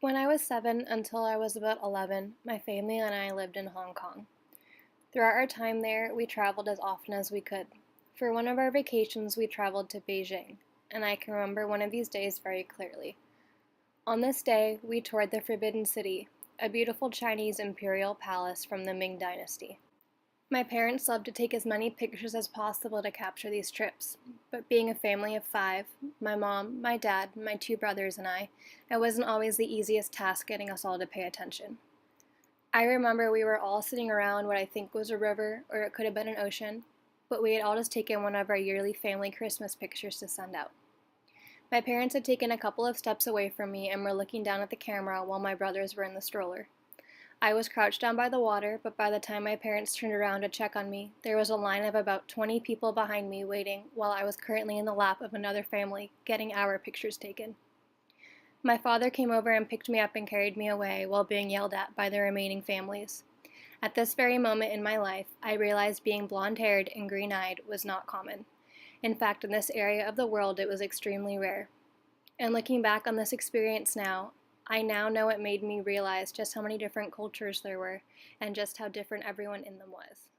When I was 7 until I was about 11, my family and I lived in Hong Kong. Throughout our time there, we traveled as often as we could. For one of our vacations, we traveled to Beijing, and I can remember one of these days very clearly. On this day, we toured the Forbidden City, a beautiful Chinese imperial palace from the Ming Dynasty. My parents loved to take as many pictures as possible to capture these trips, but being a family of 5, my mom, my dad, my 2 brothers, and I, it wasn't always the easiest task getting us all to pay attention. I remember we were all sitting around what I think was a river, or it could have been an ocean, but we had all just taken one of our yearly family Christmas pictures to send out. My parents had taken a couple of steps away from me and were looking down at the camera while my brothers were in the stroller. I was crouched down by the water, but by the time my parents turned around to check on me, there was a line of about 20 people behind me waiting while I was currently in the lap of another family getting our pictures taken. My father came over and picked me up and carried me away while being yelled at by the remaining families. At this very moment in my life, I realized being blonde-haired and green-eyed was not common. In fact, in this area of the world, it was extremely rare. And looking back on this experience now, I now know it made me realize just how many different cultures there were and just how different everyone in them was.